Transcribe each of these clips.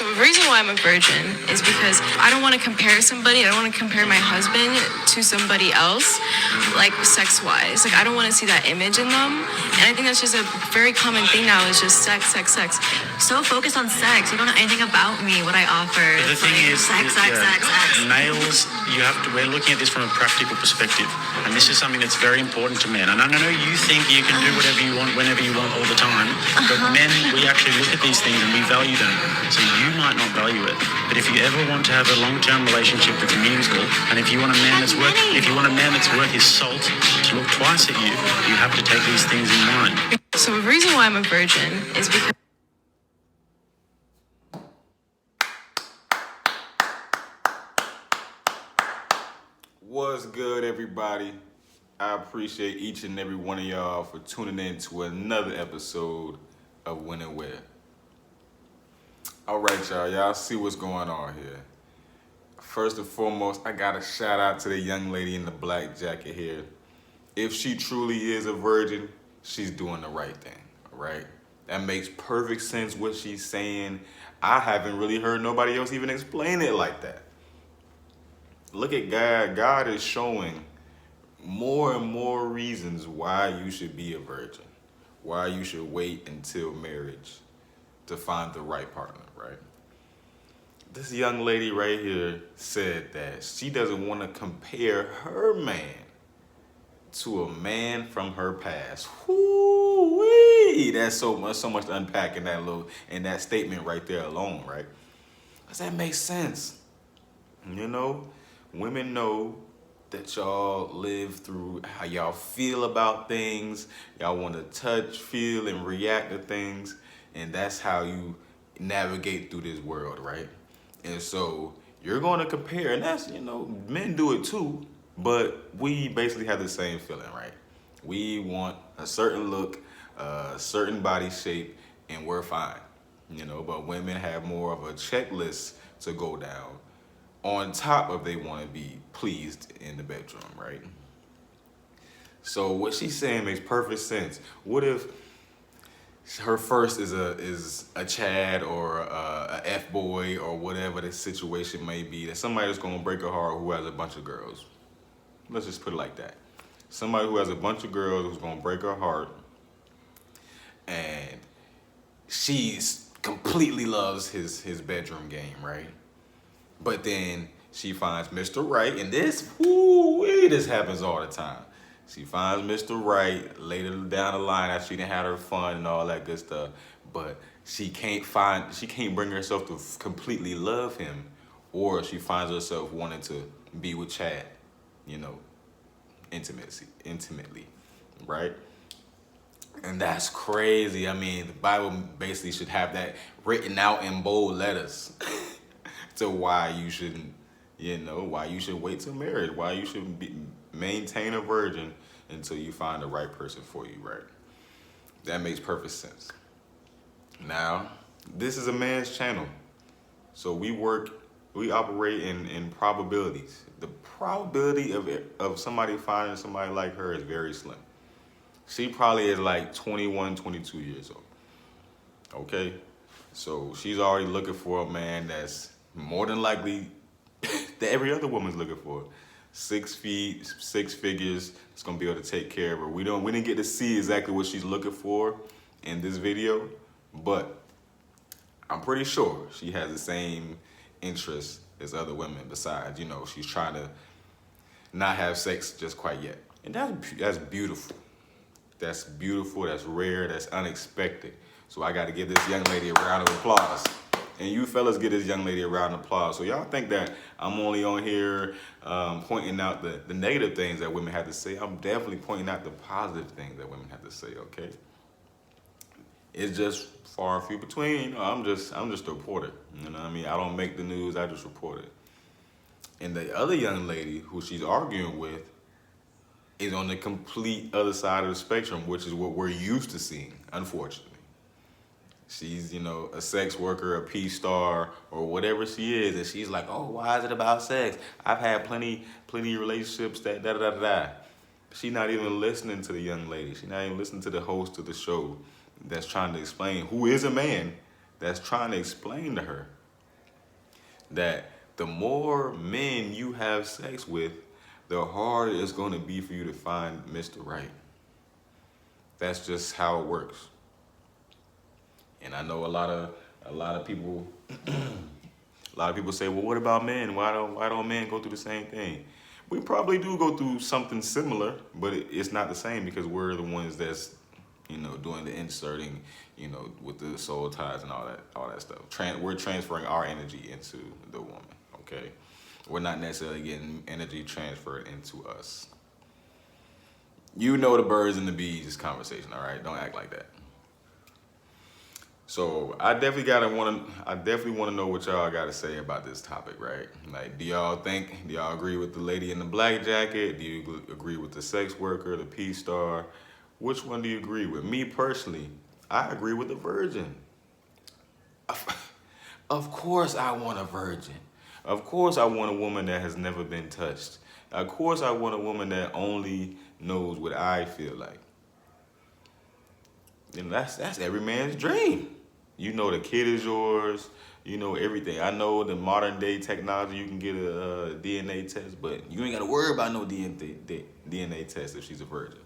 So the reason why I'm a virgin is because I don't want to compare somebody. I don't want to compare my husband to somebody else, like sex-wise. Like I don't want to see that image in them. And I think that's just a very common thing now is just sex, sex, sex. So focused on sex. You don't know anything about me, what I offer. But the thing is, sex. males, we're looking at this from a practical perspective. And this is something that's very important to men. And I know you think you can do whatever you want, whenever you want, all the time. But men, we actually look at these things and we value them. So you might not value it. But if you ever want to have a long-term relationship that's meaningful, and if you want a man that's worth his salt to look twice at you, you have to take these things in mind. So the reason why I'm a virgin is because What's good, everybody? I appreciate each and every one of y'all for tuning in to another episode of When and Where. All right, y'all see what's going on here. First and foremost, I got a shout out to the young lady in the black jacket here. If she truly is a virgin, she's doing the right thing, all right? That makes perfect sense what she's saying. I haven't really heard nobody else even explain it like that. Look at God. God is showing more and more reasons why you should be a virgin, why you should wait until marriage to find the right partner, right? This young lady right here said that she doesn't want to compare her man to a man from her past. Whoo-wee! That's so much to unpack in that statement right there alone, right? Does that make sense? You know, women know that y'all live through how y'all feel about things. Y'all want to touch, feel, and react to things. And that's how you navigate through this world, right? And so you're going to compare, and that's, men do it too, but we basically have the same feeling, right? We want a certain look, a certain body shape, and we're fine, but women have more of a checklist to go down on top of they want to be pleased in the bedroom, right? So what she's saying makes perfect sense. What if her first is a Chad or a F-boy or whatever the situation may be, that somebody that's going to break her heart who has a bunch of girls? Let's just put it like that. Somebody who has a bunch of girls who's going to break her heart, and she's completely loves his bedroom game, right? But then she finds Mr. Right, and this happens all the time. She finds Mr. Right later down the line after she done had her fun and all that good stuff, but she can't bring herself to completely love him, or she finds herself wanting to be with Chad, intimately, right? And that's crazy. I mean, the Bible basically should have that written out in bold letters to why you shouldn't, why you should wait till marriage, why you should maintain a virgin until you find the right person for you, right? That makes perfect sense. Now, this is a man's channel, so we operate in probabilities. The probability of somebody finding somebody like her is very slim. She probably is like 21, 22 years old, okay? So she's already looking for a man that's more than likely that every other woman's looking for. 6 feet, 6 figures, it's gonna be able to take care of her. We didn't get to see exactly what she's looking for in this video, but I'm pretty sure she has the same interests as other women besides, she's trying to not have sex just quite yet. And that's beautiful. That's beautiful, that's rare, that's unexpected. So I gotta give this young lady a round of applause. And you fellas give this young lady a round of applause. So y'all think that I'm only on here pointing out the negative things that women have to say. I'm definitely pointing out the positive things that women have to say, okay? It's just far and few between. I'm just a reporter. You know what I mean? I don't make the news, I just report it. And the other young lady who she's arguing with is on the complete other side of the spectrum, which is what we're used to seeing, unfortunately. She's, a sex worker, a P-star, or whatever she is, and she's like, oh, why is it about sex? I've had plenty relationships that da-da-da-da-da. She's not even listening to the young lady. She's not even listening to the host of the show that's trying to explain, who is a man, that's trying to explain to her that the more men you have sex with, the harder it's going to be for you to find Mr. Right. That's just how it works. And I know a lot of people a lot of people say, well, what about men? Why don't men go through the same thing? We probably do go through something similar, but it's not the same because we're the ones that's, doing the inserting, with the soul ties and all that stuff. We're transferring our energy into the woman, okay? We're not necessarily getting energy transferred into us. You know the birds and the bees conversation, all right? Don't act like that. So I definitely want to know what y'all got to say about this topic, right? Like, do y'all agree with the lady in the black jacket? Do you agree with the sex worker, the P star? Which one do you agree with? Me personally, I agree with the virgin. Of course I want a virgin. Of course I want a woman that has never been touched. Of course I want a woman that only knows what I feel like. And that's every man's dream. The kid is yours. Everything. I know the modern day technology, you can get a DNA test, but you ain't got to worry about no DNA test if she's a virgin.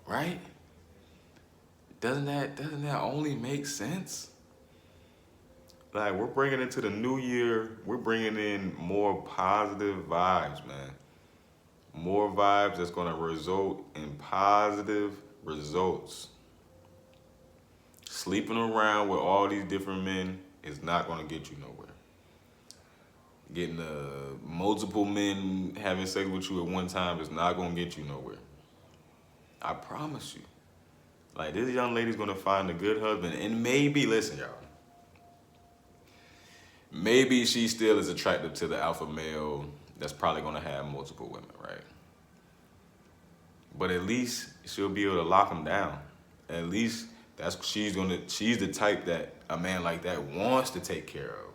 Right? Doesn't that only make sense? Like, we're bringing into the new year, we're bringing in more positive vibes, man. More vibes that's going to result in positive results. Sleeping around with all these different men is not going to get you nowhere. Getting multiple men having sex with you at one time is not going to get you nowhere. I promise you. Like, this young lady's going to find a good husband. And maybe, listen, y'all. Maybe she still is attracted to the alpha male that's probably going to have multiple women, right? But at least she'll be able to lock him down. At least she's the type that a man like that wants to take care of,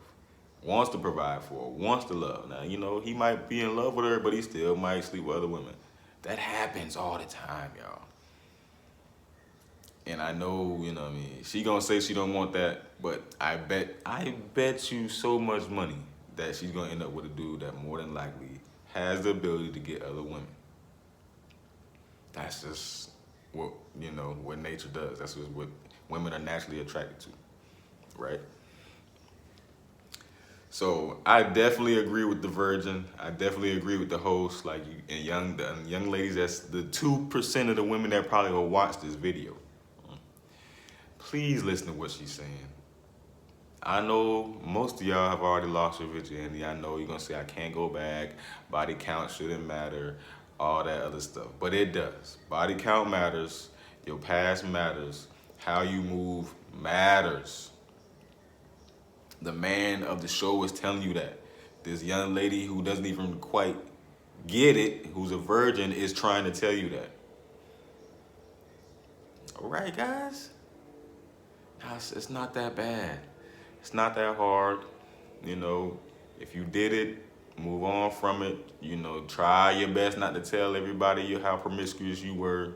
wants to provide for, wants to love. Now, he might be in love with her, but he still might sleep with other women. That happens all the time, y'all. And I know, she gonna say she don't want that, but I bet you so much money that she's gonna end up with a dude that more than likely has the ability to get other women. That's just what nature does. That's just what women are naturally attracted to, right? So I definitely agree with the virgin. I definitely agree with the host. Like, the young ladies, that's the 2% of the women that probably will watch this video. Please listen to what she's saying. I know most of y'all have already lost your virginity. I know you're gonna say I can't go back. Body count shouldn't matter. All that other stuff, but it does. Body count matters. Your past matters. How you move matters. The man of the show is telling you that. This young lady who doesn't even quite get it, who's a virgin, is trying to tell you that. All right, guys? It's not that bad. It's not that hard. If you did it, move on from it. Try your best not to tell everybody how promiscuous you were.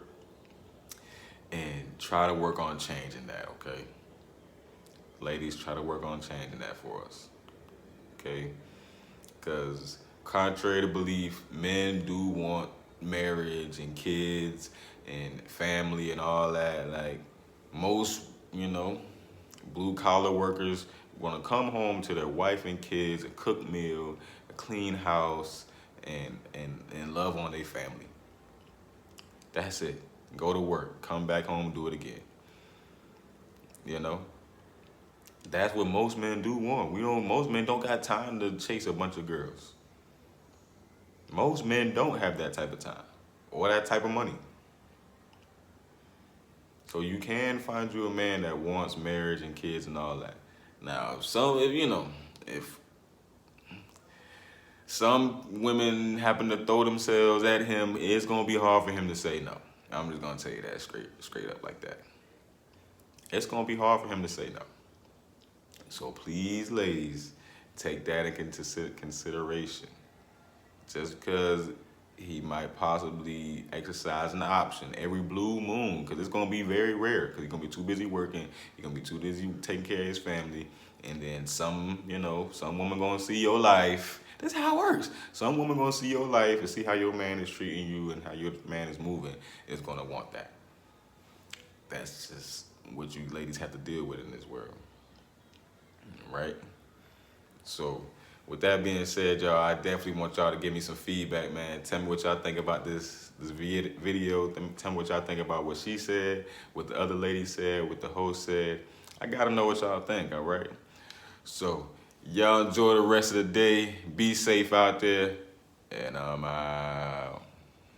And try to work on changing that, okay? Ladies, try to work on changing that for us, okay? Because contrary to belief, men do want marriage and kids and family and all that. Like, most, blue-collar workers want to come home to their wife and kids, a cooked meal, a clean house, and love on their family. That's it. Go to work, come back home, do it again. That's what most men do want. Most men don't got time to chase a bunch of girls. Most men don't have that type of time or that type of money. So you can find you a man that wants marriage and kids and all that. Now, if some women happen to throw themselves at him, it's gonna be hard for him to say no. I'm just gonna tell you that straight up like that. It's gonna be hard for him to say no. So please, ladies, take that into consideration. Just because he might possibly exercise an option every blue moon, because it's going to be very rare, because he's going to be too busy working, he's going to be too busy taking care of his family, And then some woman gonna see your life. That's how it works. Some woman gonna see your life and see how your man is treating you and how your man is moving. Is gonna want that. That's just what you ladies have to deal with in this world, right? So, with that being said, y'all, I definitely want y'all to give me some feedback, man. Tell me what y'all think about this video. Tell me what y'all think about what she said, what the other lady said, what the host said. I gotta know what y'all think, all right? So, y'all enjoy the rest of the day. Be safe out there, and I'm out.